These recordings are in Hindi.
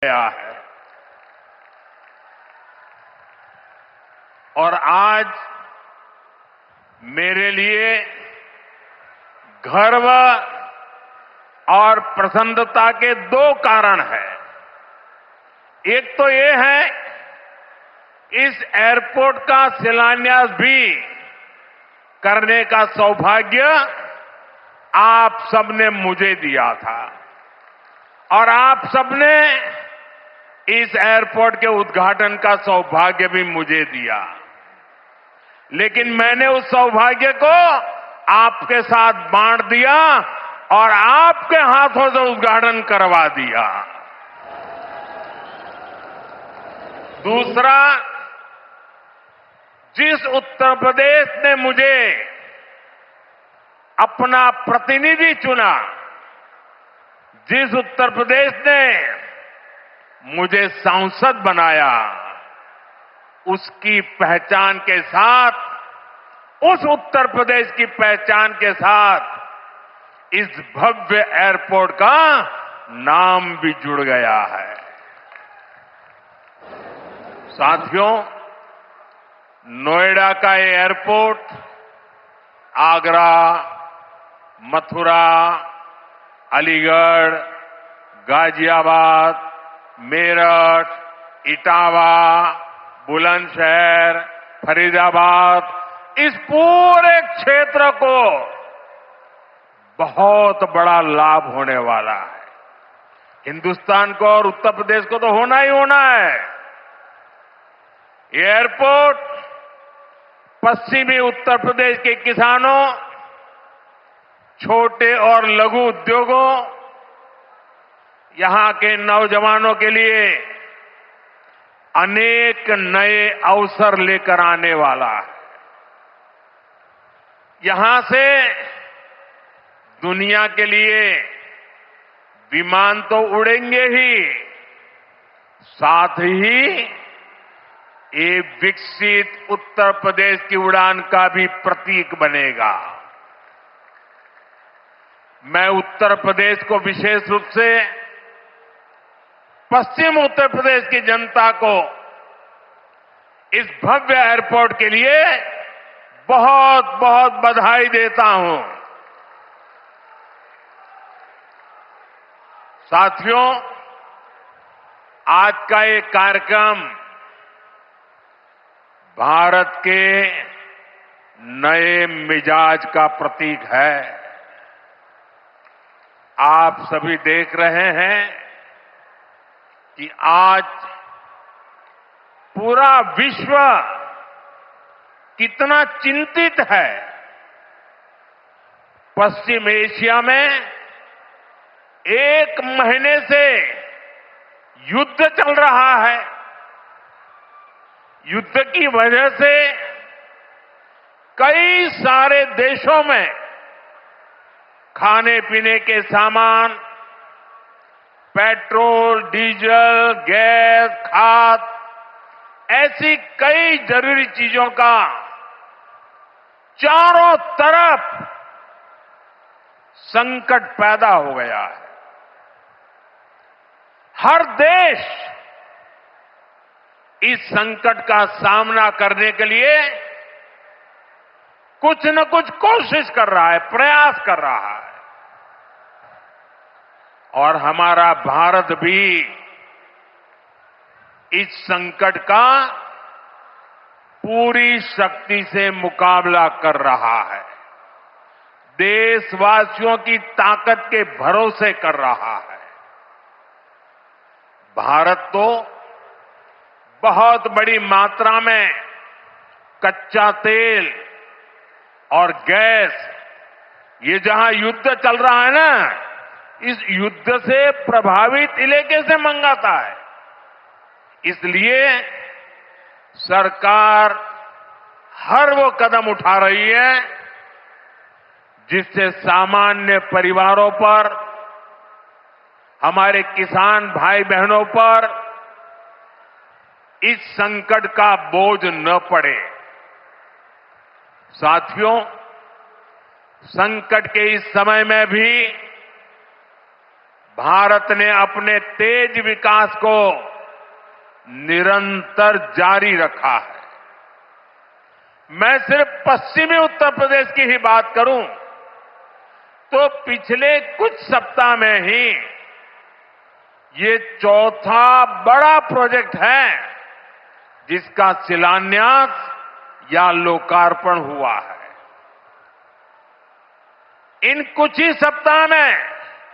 गया है और आज मेरे लिए गर्व और प्रसन्नता के दो कारण हैं। एक तो ये है, इस एयरपोर्ट का शिलान्यास भी करने का सौभाग्य आप सबने मुझे दिया था और आप सबने इस एयरपोर्ट के उद्घाटन का सौभाग्य भी मुझे दिया। लेकिन मैंने उस सौभाग्य को आपके साथ बांट दिया और आपके हाथों से उद्घाटन करवा दिया। दूसरा, जिस उत्तर प्रदेश ने मुझे अपना प्रतिनिधि चुना, जिस उत्तर प्रदेश ने मुझे सांसद बनाया, उसकी पहचान के साथ, उस उत्तर प्रदेश की पहचान के साथ इस भव्य एयरपोर्ट का नाम भी जुड़ गया है। साथियों, नोएडा का ये एयरपोर्ट आगरा, मथुरा, अलीगढ़, गाजियाबाद, मेरठ, इटावा, बुलंदशहर, फरीदाबाद, इस पूरे क्षेत्र को बहुत बड़ा लाभ होने वाला है। हिंदुस्तान को और उत्तर प्रदेश को तो होना ही होना है। ये एयरपोर्ट पश्चिमी उत्तर प्रदेश के किसानों, छोटे और लघु उद्योगों, यहां के नौजवानों के लिए अनेक नए अवसर लेकर आने वाला है। यहां से दुनिया के लिए विमान तो उड़ेंगे ही, साथ ही ये विकसित उत्तर प्रदेश की उड़ान का भी प्रतीक बनेगा। मैं उत्तर प्रदेश को विशेष रूप से पश्चिम उत्तर प्रदेश की जनता को इस भव्य एयरपोर्ट के लिए बहुत बहुत बधाई देता हूं। साथियों, आज का ये कार्यक्रम भारत के नए मिजाज का प्रतीक है। आप सभी देख रहे हैं कि आज पूरा विश्व कितना चिंतित है। पश्चिम एशिया में एक महीने से युद्ध चल रहा है। युद्ध की वजह से कई सारे देशों में खाने पीने के सामान, पेट्रोल, डीजल, गैस, खाद, ऐसी कई जरूरी चीजों का चारों तरफ संकट पैदा हो गया है। हर देश इस संकट का सामना करने के लिए कुछ न कुछ कोशिश कर रहा है, प्रयास कर रहा है। और हमारा भारत भी इस संकट का पूरी शक्ति से मुकाबला कर रहा है। देशवासियों की ताकत के भरोसे कर रहा है। भारत तो बहुत बड़ी मात्रा में कच्चा तेल और गैस, ये जहां युद्ध चल रहा है ना, इस युद्ध से प्रभावित इलाके से मंगाता है। इसलिए सरकार हर वो कदम उठा रही है जिससे सामान्य परिवारों पर, हमारे किसान भाई बहनों पर इस संकट का बोझ न पड़े। साथियों, संकट के इस समय में भी भारत ने अपने तेज विकास को निरंतर जारी रखा है। मैं सिर्फ पश्चिमी उत्तर प्रदेश की ही बात करूं तो पिछले कुछ सप्ताह में ही ये चौथा बड़ा प्रोजेक्ट है जिसका शिलान्यास या लोकार्पण हुआ है। इन कुछ ही सप्ताह में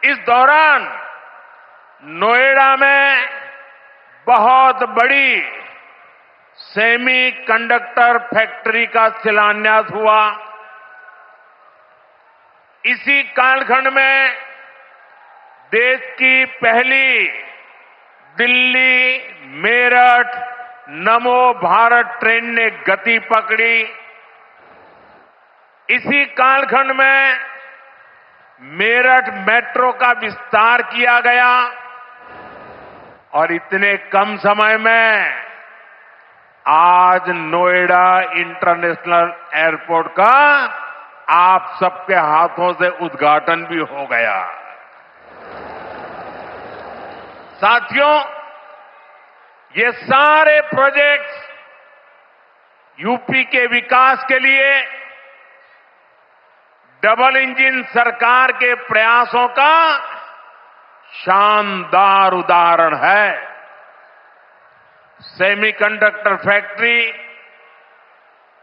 इस दौरान नोएडा में बहुत बड़ी सेमी कंडक्टर फैक्ट्री का शिलान्यास हुआ। इसी कालखंड में देश की पहली दिल्ली मेरठ नमो भारत ट्रेन ने गति पकड़ी। इसी कालखंड में मेरठ मेट्रो का विस्तार किया गया और इतने कम समय में आज नोएडा इंटरनेशनल एयरपोर्ट का आप सबके हाथों से उद्घाटन भी हो गया। साथियों, ये सारे प्रोजेक्ट्स यूपी के विकास के लिए डबल इंजन सरकार के प्रयासों का शानदार उदाहरण है। सेमीकंडक्टर फैक्ट्री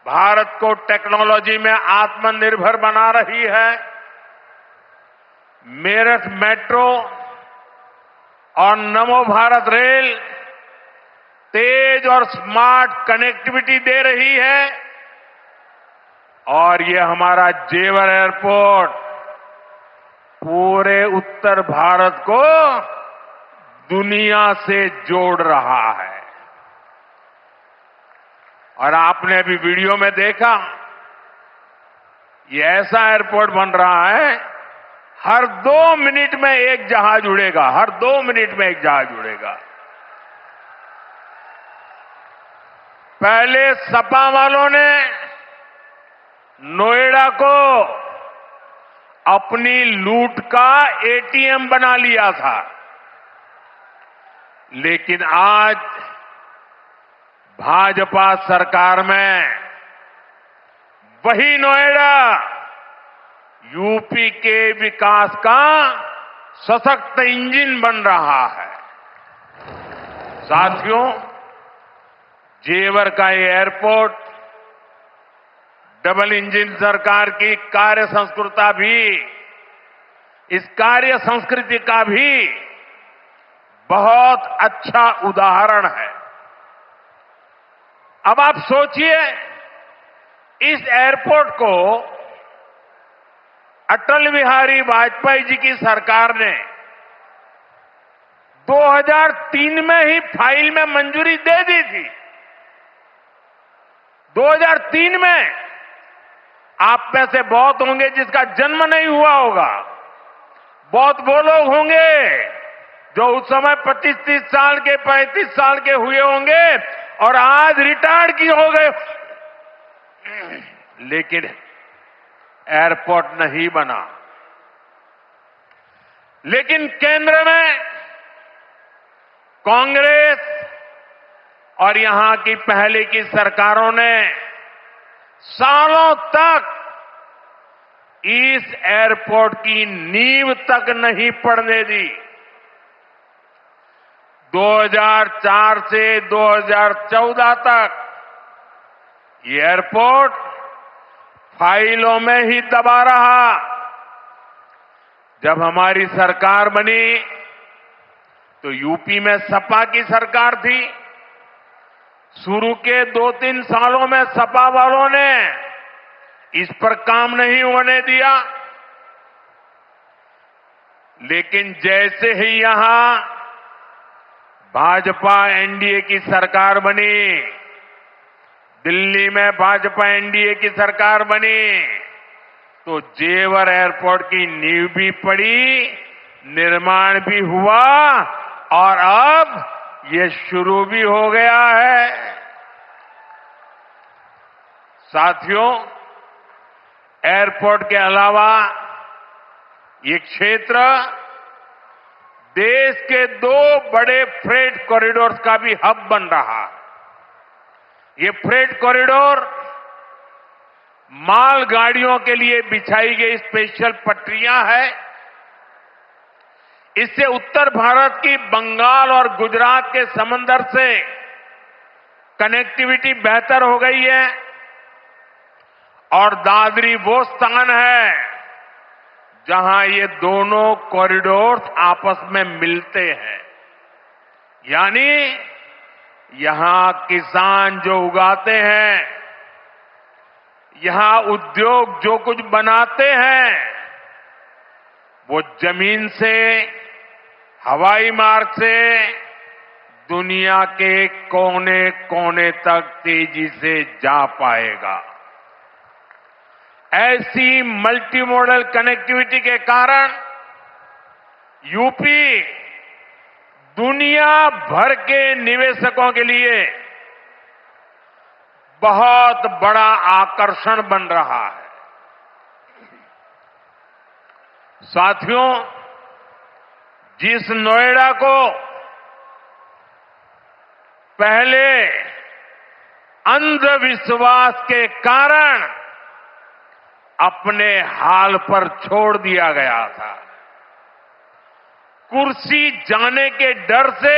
भारत को टेक्नोलॉजी में आत्मनिर्भर बना रही है। मेरठ मेट्रो और नमो भारत रेल तेज और स्मार्ट कनेक्टिविटी दे रही है और ये हमारा जेवर एयरपोर्ट पूरे उत्तर भारत को दुनिया से जोड़ रहा है। और आपने अभी वीडियो में देखा, ये ऐसा एयरपोर्ट बन रहा है, हर 2 मिनट में एक जहाज उड़ेगा, हर 2 मिनट में एक जहाज उड़ेगा। पहले सपा वालों ने नोएडा को अपनी लूट का एटीएम बना लिया था, लेकिन आज भाजपा सरकार में वही नोएडा यूपी के विकास का सशक्त इंजन बन रहा है। साथियों, जेवर का ये एयरपोर्ट डबल इंजन सरकार की कार्य संस्कृति का भी बहुत अच्छा उदाहरण है। अब आप सोचिए, इस एयरपोर्ट को अटल बिहारी वाजपेयी जी की सरकार ने 2003 में ही फाइल में मंजूरी दे दी थी। 2003 में आप में से बहुत होंगे जिसका जन्म नहीं हुआ होगा, बहुत वो लोग होंगे जो उस समय 25-30 साल के 35 साल के हुए होंगे और आज रिटायर्ड की हो गए, लेकिन एयरपोर्ट नहीं बना। लेकिन केंद्र में कांग्रेस और यहां की पहले की सरकारों ने सालों तक इस एयरपोर्ट की नींव तक नहीं पड़ने दी। 2004 से 2014 तक ये एयरपोर्ट फाइलों में ही दबा रहा। जब हमारी सरकार बनी तो यूपी में सपा की सरकार थी। शुरू के 2-3 सालों में सपा वालों ने इस पर काम नहीं होने दिया, लेकिन जैसे ही यहां भाजपा एनडीए की सरकार बनी, दिल्ली में भाजपा एनडीए की सरकार बनी, तो जेवर एयरपोर्ट की नींव भी पड़ी, निर्माण भी हुआ और अब ये शुरू भी हो गया है। साथियों, एयरपोर्ट के अलावा ये क्षेत्र देश के 2 बड़े फ्रेट कॉरिडोर्स का भी हब बन रहा है। ये फ्रेट कॉरिडोर मालगाड़ियों के लिए बिछाई गई स्पेशल पटरियां हैं। इससे उत्तर भारत की बंगाल और गुजरात के समंदर से कनेक्टिविटी बेहतर हो गई है और दादरी वो स्थान है जहां ये दोनों कॉरिडोर्स आपस में मिलते हैं। यानी यहां किसान जो उगाते हैं, यहां उद्योग जो कुछ बनाते हैं, वो जमीन से, हवाई मार्ग से दुनिया के कोने कोने तक तेजी से जा पाएगा। ऐसी मल्टी मॉडल कनेक्टिविटी के कारण यूपी दुनिया भर के निवेशकों के लिए बहुत बड़ा आकर्षण बन रहा है। साथियों, जिस नोएडा को पहले अंधविश्वास के कारण अपने हाल पर छोड़ दिया गया था, कुर्सी जाने के डर से